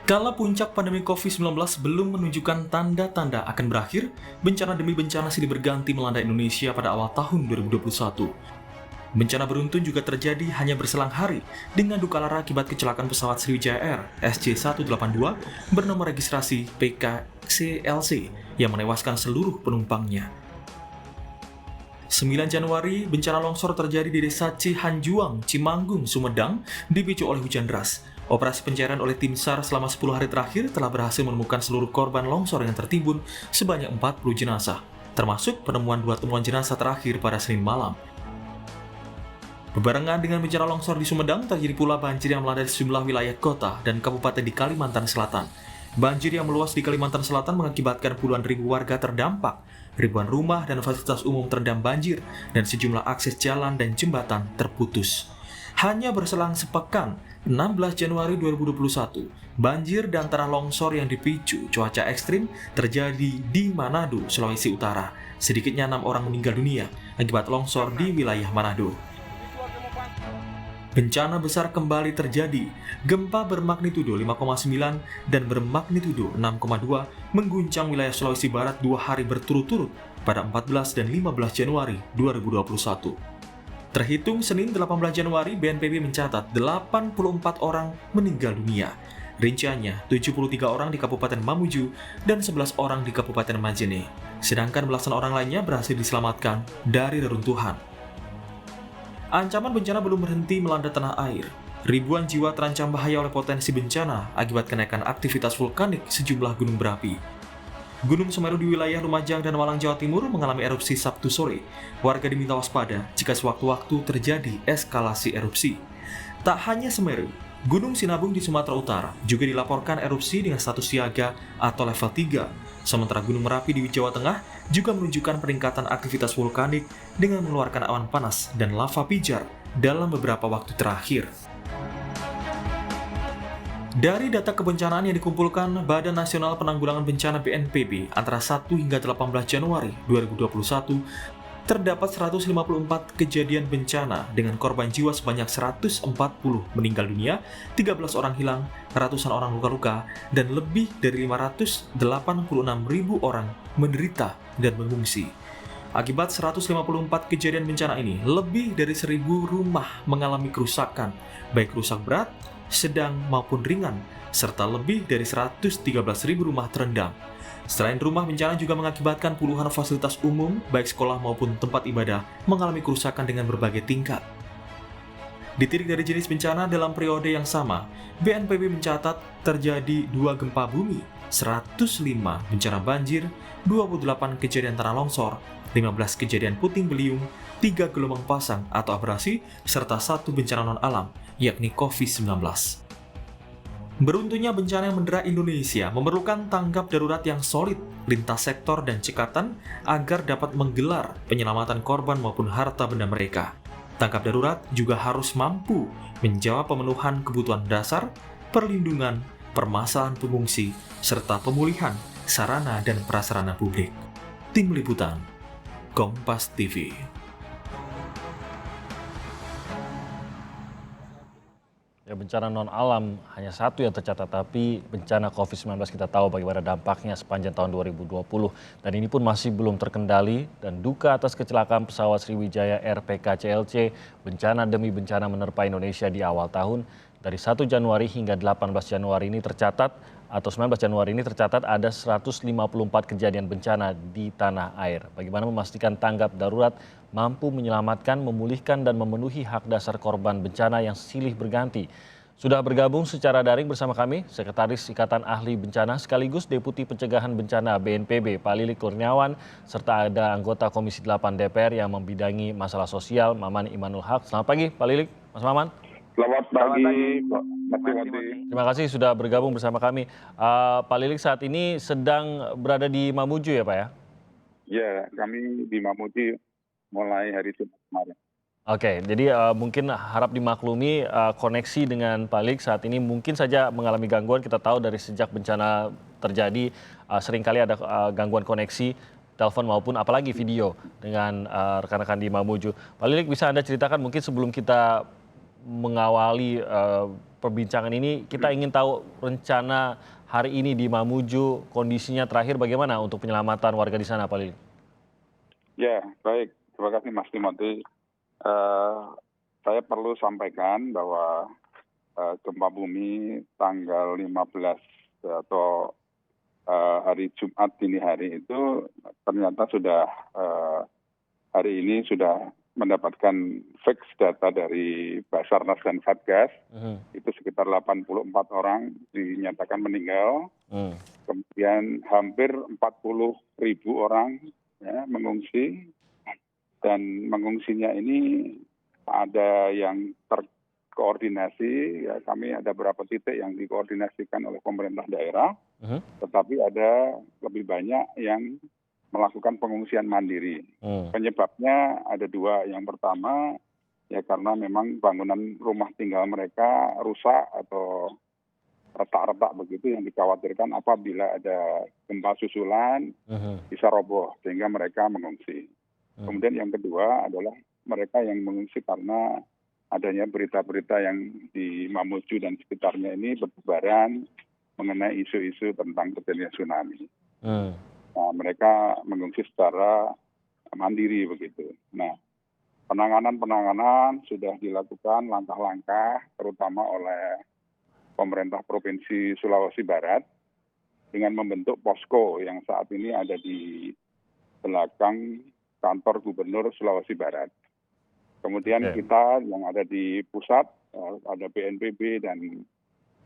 Kala puncak pandemi COVID-19 belum menunjukkan tanda-tanda akan berakhir, bencana demi bencana silih berganti melanda Indonesia pada awal tahun 2021. Bencana beruntun juga terjadi hanya berselang hari dengan duka lara akibat kecelakaan pesawat Sriwijaya Air SJ182 bernomor registrasi PKCLC yang menewaskan seluruh penumpangnya. 9 Januari, bencana longsor terjadi di desa Cihanjuang, Cimanggung, Sumedang, dipicu oleh hujan deras. Operasi pencarian oleh tim SAR selama 10 hari terakhir telah berhasil menemukan seluruh korban longsor yang tertimbun sebanyak 40 jenazah, termasuk penemuan 2 temuan jenazah terakhir pada Senin malam. Berbarengan dengan bencana longsor di Sumedang, terjadi pula banjir yang melanda di sejumlah wilayah kota dan kabupaten di Kalimantan Selatan. Banjir yang meluas di Kalimantan Selatan mengakibatkan puluhan ribu warga terdampak. Ribuan rumah dan fasilitas umum terendam banjir dan sejumlah akses jalan dan jembatan terputus. Hanya berselang sepekan, 16 Januari 2021, banjir dan tanah longsor yang dipicu cuaca ekstrim terjadi di Manado, Sulawesi Utara. Sedikitnya 6 orang meninggal dunia akibat longsor di wilayah Manado. Bencana besar kembali terjadi. Gempa bermagnitudo 5,9 dan bermagnitudo 6,2 mengguncang wilayah Sulawesi Barat 2 hari berturut-turut pada 14 dan 15 Januari 2021. Terhitung Senin 18 Januari, BNPB mencatat 84 orang meninggal dunia. Rinciannya 73 orang di Kabupaten Mamuju dan 11 orang di Kabupaten Majene. Sedangkan belasan orang lainnya berhasil diselamatkan dari reruntuhan. Ancaman bencana belum berhenti melanda tanah air. Ribuan jiwa terancam bahaya oleh potensi bencana akibat kenaikan aktivitas vulkanik sejumlah gunung berapi. Gunung Semeru di wilayah Lumajang dan Malang, Jawa Timur mengalami erupsi Sabtu sore. Warga diminta waspada jika sewaktu-waktu terjadi eskalasi erupsi. Tak hanya Semeru, Gunung Sinabung di Sumatera Utara juga dilaporkan erupsi dengan status siaga atau level 3. Sementara Gunung Merapi di Jawa Tengah juga menunjukkan peningkatan aktivitas vulkanik dengan mengeluarkan awan panas dan lava pijar dalam beberapa waktu terakhir. Dari data kebencanaan yang dikumpulkan Badan Nasional Penanggulangan Bencana BNPB antara 1 hingga 18 Januari 2021, terdapat 154 kejadian bencana dengan korban jiwa sebanyak 140 meninggal dunia, 13 orang hilang, ratusan orang luka-luka, dan lebih dari 586.000 orang menderita dan mengungsi. Akibat 154 kejadian bencana ini, lebih dari 1.000 rumah mengalami kerusakan, baik rusak berat, sedang maupun ringan, serta lebih dari 113.000 rumah terendam. Selain rumah, bencana juga mengakibatkan puluhan fasilitas umum, baik sekolah maupun tempat ibadah, mengalami kerusakan dengan berbagai tingkat. Ditilik dari jenis bencana dalam periode yang sama, BNPB mencatat terjadi 2 gempa bumi, 105 bencana banjir, 28 kejadian tanah longsor, 15 kejadian puting beliung, 3 gelombang pasang atau abrasi, serta 1 bencana non-alam, yakni COVID-19. Beruntunnya bencana yang mendera Indonesia memerlukan tanggap darurat yang solid lintas sektor dan cekatan agar dapat menggelar penyelamatan korban maupun harta benda mereka. Tanggap darurat juga harus mampu menjawab pemenuhan kebutuhan dasar, perlindungan, permasalahan pengungsi, serta pemulihan sarana dan prasarana publik. Tim Liputan, Kompas TV. Ya, bencana non-alam hanya satu yang tercatat, tapi bencana COVID-19 kita tahu bagaimana dampaknya sepanjang tahun 2020. Dan ini pun masih belum terkendali, dan duka atas kecelakaan pesawat Sriwijaya Air PKCLC, bencana demi bencana menerpa Indonesia di awal tahun. Dari 1 Januari hingga 18 Januari ini tercatat, atau 19 Januari ini tercatat ada 154 kejadian bencana di tanah air. Bagaimana memastikan tanggap darurat mampu menyelamatkan, memulihkan, dan memenuhi hak dasar korban bencana yang silih berganti. Sudah bergabung secara daring bersama kami, Sekretaris Ikatan Ahli Bencana sekaligus Deputi Pencegahan Bencana BNPB, Pak Lilik Kurniawan, serta ada anggota Komisi 8 DPR yang membidangi masalah sosial, Maman Imanul Haq. Selamat pagi, Pak Lilik, Mas Maman. Selamat pagi, Mas Timothy. Terima kasih sudah bergabung bersama kami. Pak Lilik saat ini sedang berada di Mamuju ya, Pak ya? Ya, kami di Mamuju mulai hari Jumat kemarin. Oke, jadi mungkin harap dimaklumi koneksi dengan Pak Lilik saat ini mungkin saja mengalami gangguan. Kita tahu dari sejak bencana terjadi seringkali ada gangguan koneksi telepon maupun apalagi video dengan rekan-rekan di Mamuju. Pak Lilik, bisa Anda ceritakan mungkin sebelum kita mengawali perbincangan ini, kita ingin tahu rencana hari ini di Mamuju, kondisinya terakhir bagaimana untuk penyelamatan warga di sana, Pak Lili? Ya, baik. Terima kasih Mas Timothy. Saya perlu sampaikan bahwa gempa bumi tanggal 15 atau hari Jumat dini hari itu ternyata sudah hari ini sudah mendapatkan fix data dari Basarnas dan Satgas. Itu sekitar 84 orang dinyatakan meninggal. Kemudian hampir 40.000 orang ya, mengungsi, dan mengungsinya ini ada yang terkoordinasi, ya kami ada beberapa titik yang dikoordinasikan oleh pemerintah daerah, tetapi ada lebih banyak yang melakukan pengungsian mandiri. Penyebabnya ada dua. Yang pertama, ya karena memang bangunan rumah tinggal mereka rusak atau retak-retak begitu yang dikhawatirkan apabila ada gempa susulan bisa roboh sehingga mereka mengungsi. Kemudian yang kedua adalah mereka yang mengungsi karena adanya berita-berita yang di Mamuju dan sekitarnya ini bertebaran mengenai isu-isu tentang terjadinya tsunami. Nah, mereka mengungsi secara mandiri begitu. Nah, penanganan sudah dilakukan langkah-langkah terutama oleh pemerintah Provinsi Sulawesi Barat dengan membentuk posko yang saat ini ada di belakang kantor Gubernur Sulawesi Barat. Kemudian kita yang ada di pusat, ada BNPB dan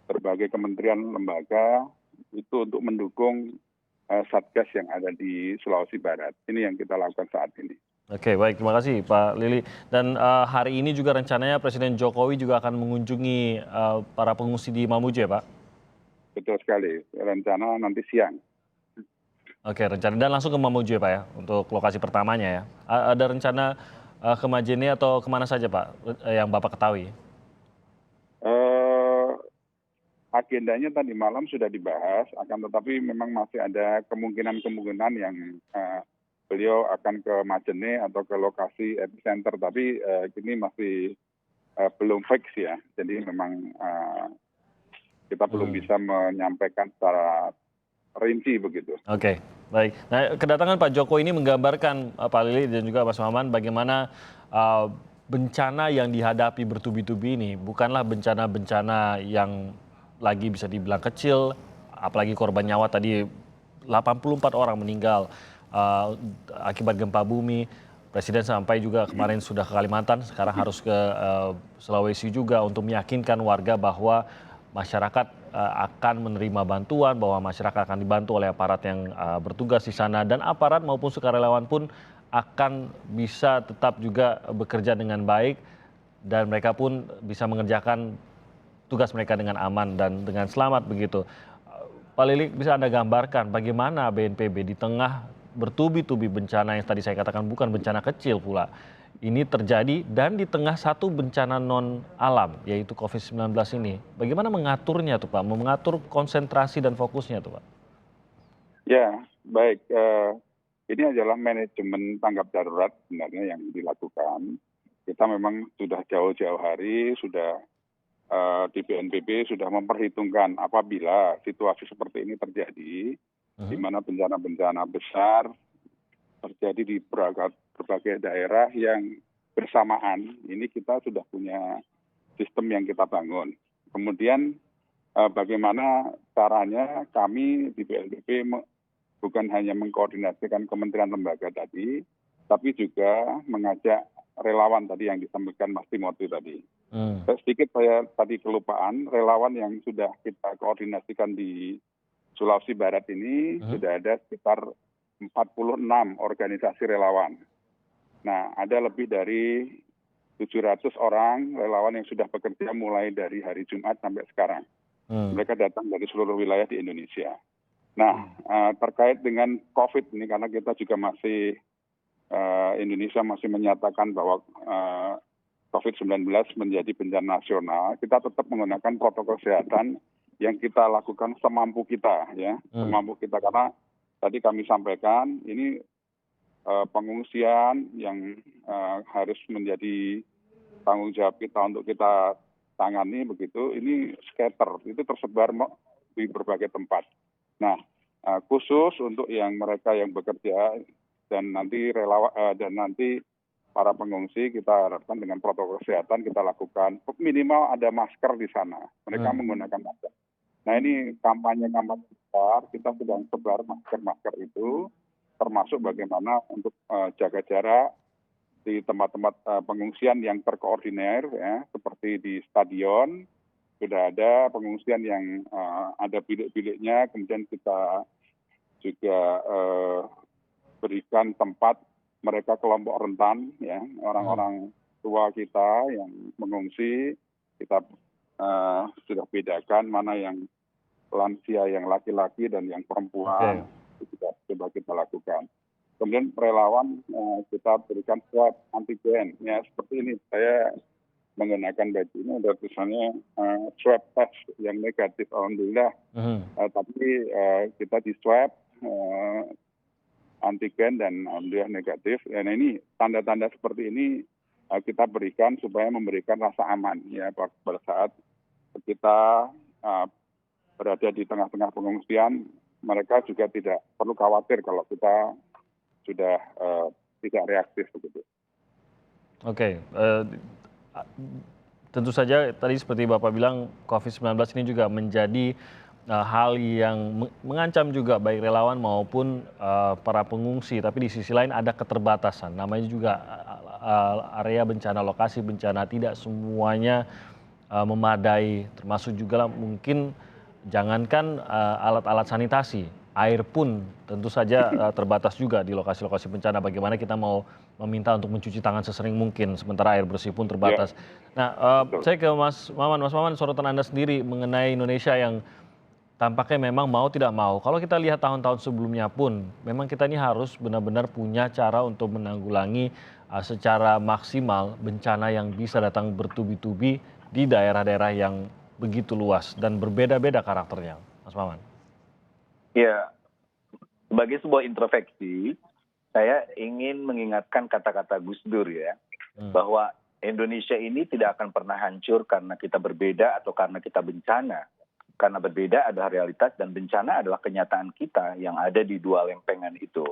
berbagai kementerian lembaga itu untuk mendukung Satgas yang ada di Sulawesi Barat. Ini yang kita lakukan saat ini. Oke, baik. Terima kasih Pak Lili. Dan hari ini juga rencananya Presiden Jokowi juga akan mengunjungi para pengungsi di Mamuju ya Pak? Betul sekali. Rencana nanti siang. Oke, rencana. Dan langsung ke Mamuju ya Pak ya, untuk lokasi pertamanya ya. Ada rencana ke Majene atau kemana saja Pak yang Bapak ketahui? Agendanya tadi malam sudah dibahas, akan tetapi memang masih ada kemungkinan yang beliau akan ke Majene atau ke lokasi epicenter, tapi ini masih belum fix ya. Jadi memang kita belum bisa menyampaikan secara rinci begitu. Oke, baik. Nah, kedatangan Pak Jokowi ini menggambarkan Pak Lili dan juga Mas Maman bagaimana bencana yang dihadapi bertubi-tubi ini bukanlah bencana-bencana yang lagi bisa dibilang kecil, apalagi korban nyawa tadi 84 orang meninggal akibat gempa bumi. Presiden sampai juga kemarin sudah ke Kalimantan, sekarang harus ke Sulawesi juga untuk meyakinkan warga bahwa masyarakat akan menerima bantuan, bahwa masyarakat akan dibantu oleh aparat yang bertugas di sana, dan aparat maupun sukarelawan pun akan bisa tetap juga bekerja dengan baik dan mereka pun bisa mengerjakan tugas mereka dengan aman dan dengan selamat begitu. Pak Lili, bisa Anda gambarkan bagaimana BNPB di tengah bertubi-tubi bencana yang tadi saya katakan bukan bencana kecil pula, ini terjadi dan di tengah satu bencana non alam yaitu COVID-19 ini. Bagaimana mengaturnya tuh Pak, mengatur konsentrasi dan fokusnya tuh Pak? Ya, baik. Ini adalah manajemen tanggap darurat sebenarnya yang dilakukan. Kita memang sudah jauh-jauh hari, sudah di BNPB sudah memperhitungkan apabila situasi seperti ini terjadi, di mana bencana-bencana besar terjadi di berbagai daerah yang bersamaan, ini kita sudah punya sistem yang kita bangun. Kemudian bagaimana caranya kami di BNPB bukan hanya mengkoordinasikan kementerian lembaga tadi, tapi juga mengajak relawan tadi yang disampaikan Mas Timothy tadi. Sedikit saya tadi kelupaan, relawan yang sudah kita koordinasikan di Sulawesi Barat ini sudah ada sekitar 46 organisasi relawan. Nah, ada lebih dari 700 orang relawan yang sudah bekerja mulai dari hari Jumat sampai sekarang. Mereka datang dari seluruh wilayah di Indonesia. Nah, terkait dengan COVID ini, karena kita juga masih, Indonesia masih menyatakan bahwa COVID-19 menjadi bencana nasional, kita tetap menggunakan protokol kesehatan yang kita lakukan semampu kita, ya, semampu kita. Karena tadi kami sampaikan, ini pengungsian yang harus menjadi tanggung jawab kita untuk kita tangani begitu, ini scatter, itu tersebar di berbagai tempat. Nah, khusus untuk mereka yang bekerja dan nanti dan nanti para pengungsi, kita harapkan dengan protokol kesehatan kita lakukan minimal ada masker di sana. Mereka menggunakan masker. Nah, ini kampanye besar, kita sedang sebar masker itu, termasuk bagaimana untuk jaga jarak di tempat-tempat pengungsian yang terkoordinir, ya, seperti di stadion sudah ada pengungsian yang ada bilik-biliknya, kemudian kita juga berikan tempat mereka kelompok rentan, ya, orang-orang tua kita yang mengungsi, kita sudah bedakan mana yang lansia, yang laki-laki dan yang perempuan. Itu juga coba kita lakukan. Kemudian relawan kita berikan swab antigen, ya seperti ini. Saya menggunakan baju ini ada tulisannya swab test yang negatif, alhamdulillah. Tapi kita di swab antigen dan alhamdulillah negatif. Dan ini tanda-tanda seperti ini kita berikan supaya memberikan rasa aman, ya, pada saat kita berada di tengah-tengah pengungsian, mereka juga tidak perlu khawatir kalau kita sudah tidak reaktif begitu. Oke, tentu saja tadi seperti Bapak bilang COVID-19 ini juga menjadi hal yang mengancam juga baik relawan maupun para pengungsi, tapi di sisi lain ada keterbatasan. Namanya juga area bencana, lokasi bencana, tidak semuanya memadai, termasuk juga mungkin jangankan alat-alat sanitasi, air pun tentu saja terbatas juga di lokasi-lokasi bencana. Bagaimana kita mau meminta untuk mencuci tangan sesering mungkin, sementara air bersih pun terbatas. Nah, saya ke Mas Maman. Mas Maman, sorotan Anda sendiri mengenai Indonesia yang tampaknya memang mau tidak mau. Kalau kita lihat tahun-tahun sebelumnya pun, memang kita ini harus benar-benar punya cara untuk menanggulangi secara maksimal bencana yang bisa datang bertubi-tubi di daerah-daerah yang begitu luas dan berbeda-beda karakternya, Mas Maman. Ya, sebagai sebuah introspeksi, saya ingin mengingatkan kata-kata Gus Dur, ya, bahwa Indonesia ini tidak akan pernah hancur karena kita berbeda atau karena kita bencana. Karena berbeda adalah realitas dan bencana adalah kenyataan kita yang ada di dua lempengan itu.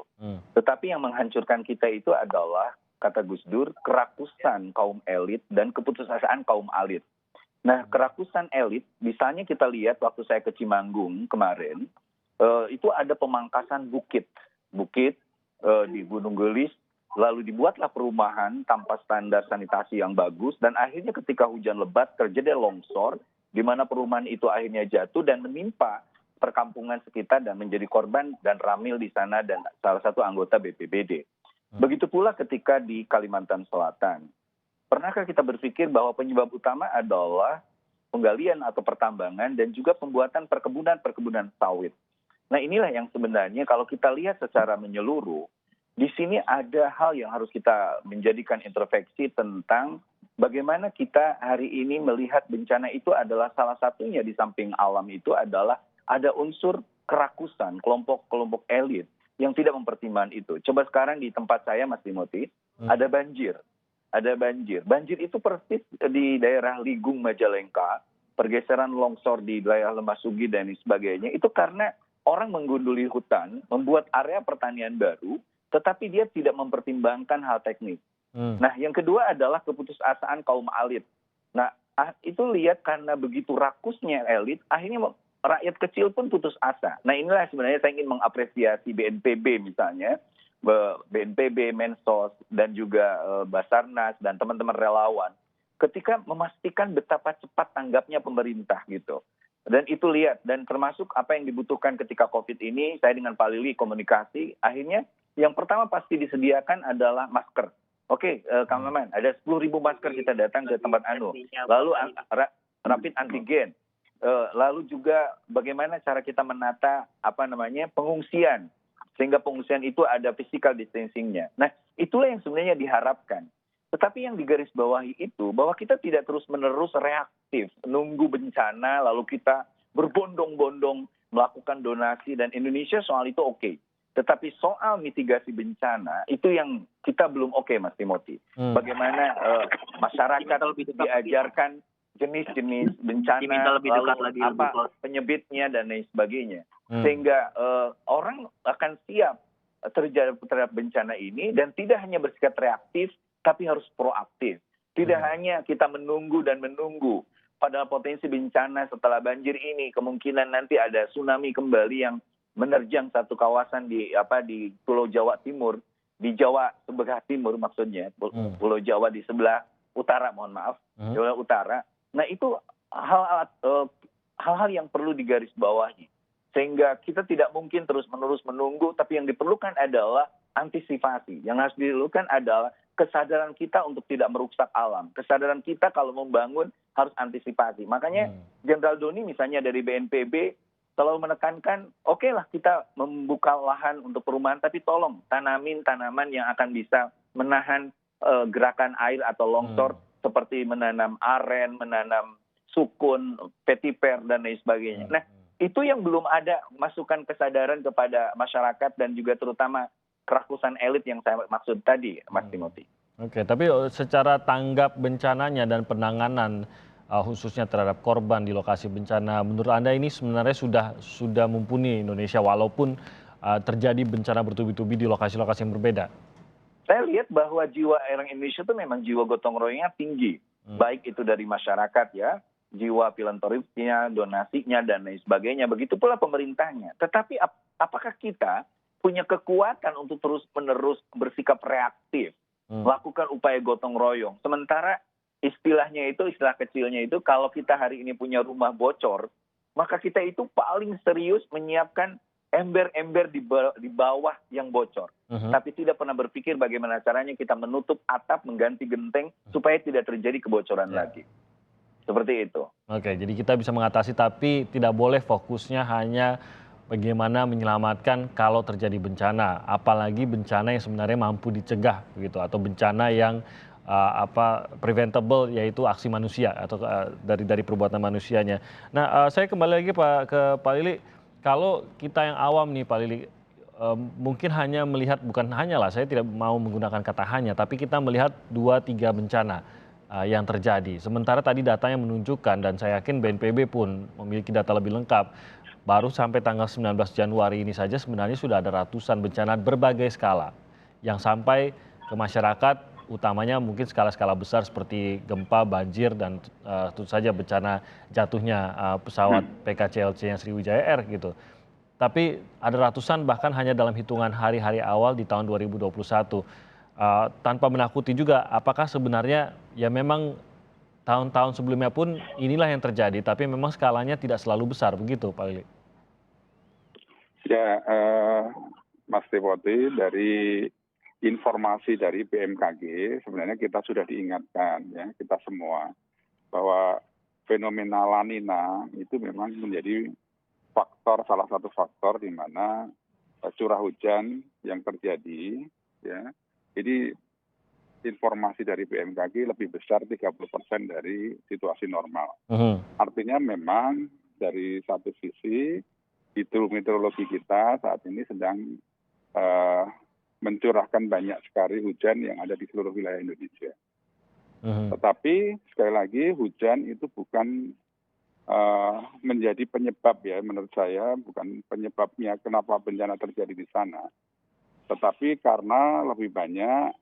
Tetapi yang menghancurkan kita itu adalah, kata Gus Dur, kerakusan kaum elit dan keputusasaan kaum elit. Nah, kerakusan elit, misalnya kita lihat waktu saya ke Cimanggung kemarin, itu ada pemangkasan bukit di Gunung Gelis, lalu dibuatlah perumahan tanpa standar sanitasi yang bagus, dan akhirnya ketika hujan lebat terjadi longsor, di mana perumahan itu akhirnya jatuh dan menimpa perkampungan sekitar dan menjadi korban dan ramil di sana dan salah satu anggota BPBD. Begitu pula ketika di Kalimantan Selatan. Pernahkah kita berpikir bahwa penyebab utama adalah penggalian atau pertambangan dan juga pembuatan perkebunan sawit? Nah, inilah yang sebenarnya kalau kita lihat secara menyeluruh, di sini ada hal yang harus kita menjadikan introspeksi tentang bagaimana kita hari ini melihat bencana itu adalah salah satunya di samping alam itu adalah ada unsur kerakusan kelompok-kelompok elit yang tidak mempertimbangkan itu. Coba sekarang di tempat saya, Mas Timothy, ada banjir. Banjir itu persis di daerah Ligung, Majalengka, pergeseran longsor di wilayah Lemah Sugi dan sebagainya. Itu karena orang menggunduli hutan, membuat area pertanian baru, tetapi dia tidak mempertimbangkan hal teknis. Nah, yang kedua adalah keputusasaan kaum elit. Nah, itu lihat karena begitu rakusnya elit, akhirnya rakyat kecil pun putus asa. Nah, inilah sebenarnya saya ingin mengapresiasi BNPB misalnya, BNPB, Mensos, dan juga Basarnas, dan teman-teman relawan, ketika memastikan betapa cepat tanggapnya pemerintah gitu. Dan itu lihat, dan termasuk apa yang dibutuhkan ketika COVID ini, saya dengan Pak Lili komunikasi, akhirnya yang pertama pasti disediakan adalah masker. Oke, Kang Maman, ada 10.000 masker kita datang ke tempat lalu rapid antigen, lalu juga bagaimana cara kita menata pengungsian, sehingga pengungsian itu ada physical distancing-nya. Nah, itulah yang sebenarnya diharapkan. Tetapi yang digarisbawahi itu bahwa kita tidak terus-menerus reaktif, nunggu bencana, lalu kita berbondong-bondong melakukan donasi, dan Indonesia soal itu oke. Tetapi soal mitigasi bencana, itu yang kita belum oke, Mas Timothy. Bagaimana masyarakat diajarkan jenis-jenis bencana, Diminta lebih dekat lalu lagi, apa lebih close. penyebabnya dan lain sebagainya. Sehingga orang akan siap terhadap bencana ini dan tidak hanya bersikap reaktif, tapi harus proaktif. Tidak hanya kita menunggu dan menunggu. Padahal potensi bencana setelah banjir ini kemungkinan nanti ada tsunami kembali yang menerjang satu kawasan di Pulau Jawa Timur, di Jawa sebelah timur maksudnya, Pulau Jawa di sebelah utara, mohon maaf, Jawa Utara. Nah itu hal-hal yang perlu digarisbawahi. Sehingga kita tidak mungkin terus-menerus menunggu, tapi yang diperlukan adalah antisipasi. Yang harus dilakukan adalah kesadaran kita untuk tidak merusak alam. Kesadaran kita kalau membangun harus antisipasi. Makanya Jenderal Doni misalnya dari BNPB selalu menekankan, oke lah kita membuka lahan untuk perumahan, tapi tolong tanamin tanaman yang akan bisa menahan gerakan air atau longsor, seperti menanam aren, menanam sukun, petiper, dan lain sebagainya. Nah, itu yang belum ada masukan kesadaran kepada masyarakat dan juga terutama kerakusan elit yang saya maksud tadi, Mas Timothy. Oke, tapi secara tanggap bencananya dan penanganan khususnya terhadap korban di lokasi bencana, menurut Anda ini sebenarnya sudah mumpuni Indonesia walaupun terjadi bencana bertubi-tubi di lokasi-lokasi yang berbeda? Saya lihat bahwa jiwa orang Indonesia itu memang jiwa gotong royongnya tinggi, baik itu dari masyarakat ya, jiwa filantropnya, donasinya, dan lain sebagainya. Begitu pula pemerintahnya. Tetapi apakah kita punya kekuatan untuk terus-menerus bersikap reaktif, melakukan upaya gotong royong? Sementara istilah kecilnya itu, kalau kita hari ini punya rumah bocor, maka kita itu paling serius menyiapkan ember-ember di bawah yang bocor. Tapi tidak pernah berpikir bagaimana caranya kita menutup atap, mengganti genteng, supaya tidak terjadi kebocoran lagi. Seperti itu. Oke, jadi kita bisa mengatasi tapi tidak boleh fokusnya hanya bagaimana menyelamatkan kalau terjadi bencana, apalagi bencana yang sebenarnya mampu dicegah begitu, atau bencana yang preventable, yaitu aksi manusia atau dari perbuatan manusianya. Nah, saya kembali lagi ke Pak Lili. Kalau kita yang awam nih Pak Lili, mungkin hanya melihat, bukan hanya lah, saya tidak mau menggunakan kata hanya, tapi kita melihat 2-3 bencana yang terjadi. Sementara tadi datanya menunjukkan, dan saya yakin BNPB pun memiliki data lebih lengkap, baru sampai tanggal 19 Januari ini saja sebenarnya sudah ada ratusan bencana berbagai skala yang sampai ke masyarakat, utamanya mungkin skala-skala besar seperti gempa, banjir, dan tentu saja bencana jatuhnya pesawat PKCLC-nya Sriwijaya Air gitu. Tapi ada ratusan bahkan hanya dalam hitungan hari-hari awal di tahun 2021. Tanpa menakuti juga, apakah sebenarnya ya memang tahun-tahun sebelumnya pun inilah yang terjadi, tapi memang skalanya tidak selalu besar, begitu Pak Lili? Ya, Mas Timothy, dari informasi dari BMKG sebenarnya kita sudah diingatkan ya, kita semua, bahwa fenomena La Nina itu memang menjadi salah satu faktor di mana curah hujan yang terjadi ya. Jadi informasi dari BMKG lebih besar 30% dari situasi normal. Artinya memang dari satu sisi hidrometeorologi kita saat ini sedang mencurahkan banyak sekali hujan yang ada di seluruh wilayah Indonesia. Tetapi sekali lagi hujan itu bukan menjadi penyebab ya, menurut saya bukan penyebabnya kenapa bencana terjadi di sana. Tetapi karena lebih banyak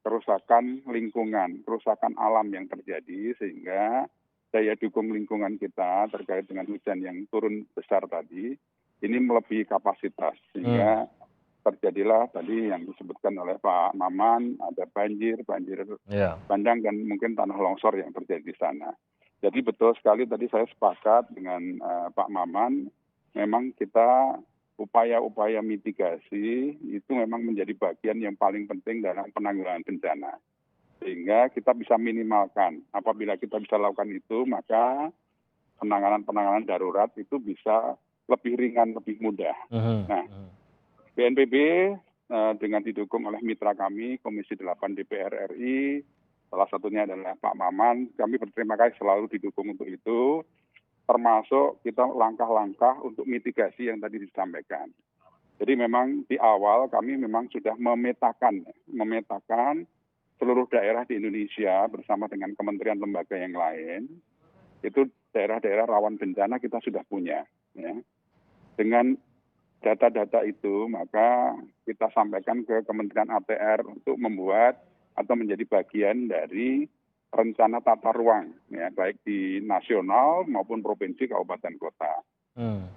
kerusakan lingkungan, kerusakan alam yang terjadi, sehingga daya dukung lingkungan kita terkait dengan hujan yang turun besar tadi, ini melebihi kapasitas. Sehingga terjadilah tadi yang disebutkan oleh Pak Maman, ada banjir bandang, dan mungkin tanah longsor yang terjadi di sana. Jadi betul sekali tadi saya sepakat dengan Pak Maman, memang kita upaya-upaya mitigasi itu memang menjadi bagian yang paling penting dalam penanggulangan bencana. Sehingga kita bisa minimalkan. Apabila kita bisa lakukan itu, maka penanganan darurat itu bisa lebih ringan, lebih mudah. Nah, BNPB dengan didukung oleh mitra kami, Komisi 8 DPR RI, salah satunya adalah Pak Maman, kami berterima kasih selalu didukung untuk itu, termasuk kita langkah-langkah untuk mitigasi yang tadi disampaikan. Jadi memang di awal kami memang sudah memetakan seluruh daerah di Indonesia bersama dengan kementerian lembaga yang lain, itu daerah-daerah rawan bencana kita sudah punya. Ya. Dengan data-data itu, maka kita sampaikan ke Kementerian APR untuk membuat atau menjadi bagian dari rencana tata ruang, ya, baik di nasional maupun provinsi, kabupaten, kota.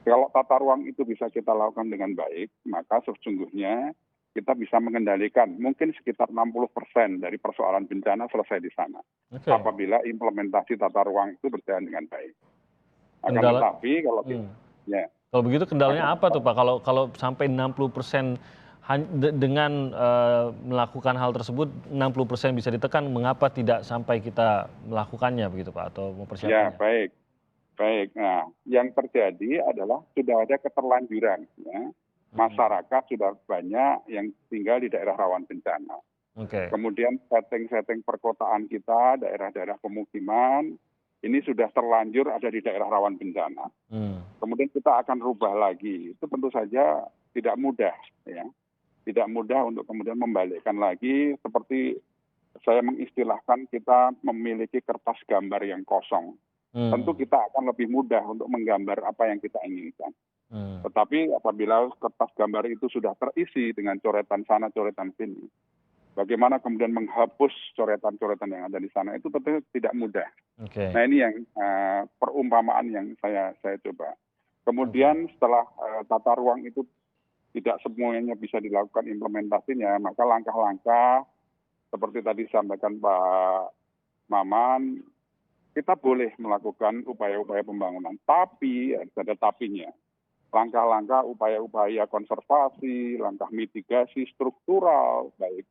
Kalau tata ruang itu bisa kita lakukan dengan baik, maka sesungguhnya kita bisa mengendalikan mungkin sekitar 60% dari persoalan bencana selesai di sana. Oke. Apabila implementasi tata ruang itu berjalan dengan baik. Akan Kendala- tetapi kalau ya, Kalau begitu kendalanya apa tuh Pak? Kalau sampai 60% dengan melakukan hal tersebut 60% bisa ditekan, mengapa tidak sampai kita melakukannya begitu Pak atau ya mempersiapkannya? baik. Nah, yang terjadi adalah sudah ada keterlanjuran. Ya. Masyarakat sudah banyak yang tinggal di daerah rawan bencana. Oke. Kemudian setting-setting perkotaan kita, daerah-daerah pemukiman, ini sudah terlanjur ada di daerah rawan bencana. Kemudian kita akan rubah lagi. Itu tentu saja tidak mudah, ya. Tidak mudah untuk kemudian membalikkan lagi seperti saya mengistilahkan kita memiliki kertas gambar yang kosong. Tentu kita akan lebih mudah untuk menggambar apa yang kita inginkan. Tetapi apabila kertas gambar itu sudah terisi dengan coretan sana, coretan sini, bagaimana kemudian menghapus coretan-coretan yang ada di sana itu tentu tidak mudah. Oke. Nah ini yang perumpamaan yang saya coba. Kemudian setelah tata ruang itu tidak semuanya bisa dilakukan implementasinya, maka langkah-langkah seperti tadi disampaikan Pak Maman, kita boleh melakukan upaya-upaya pembangunan. Tapi, ada tapinya, langkah-langkah upaya-upaya konservasi, langkah mitigasi struktural, baik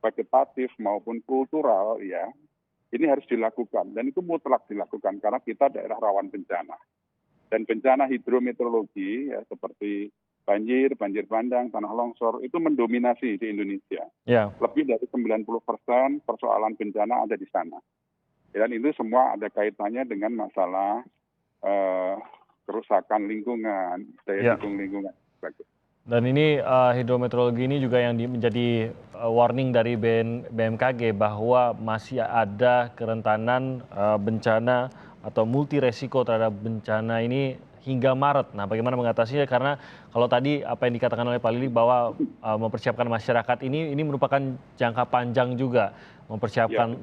vegetatif maupun kultural, ya, ini harus dilakukan. Dan itu mutlak dilakukan karena kita daerah rawan bencana. Dan bencana hidrometeorologi, ya, seperti banjir bandang, tanah longsor, itu mendominasi di Indonesia. Ya. Lebih dari 90% persoalan bencana ada di sana. Dan itu semua ada kaitannya dengan masalah kerusakan lingkungan, daya dukung lingkungan. Dan ini hidrometeorologi ini juga yang menjadi warning dari BMKG bahwa masih ada kerentanan bencana atau multi resiko terhadap bencana ini hingga Maret. Nah, bagaimana mengatasinya? Karena kalau tadi apa yang dikatakan oleh Pak Lili bahwa mempersiapkan masyarakat ini merupakan jangka panjang juga. Mempersiapkan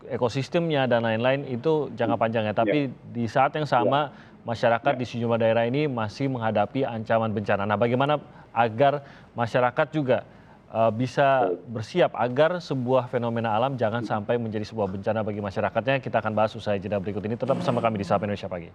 ekosistemnya dan lain-lain itu jangka panjangnya. Tapi di saat yang sama masyarakat di sejumlah daerah ini masih menghadapi ancaman bencana. Nah, bagaimana agar masyarakat juga bisa bersiap agar sebuah fenomena alam jangan sampai menjadi sebuah bencana bagi masyarakatnya? Kita akan bahas usai jeda berikut ini. Tetap bersama kami di Sapa Indonesia Pagi.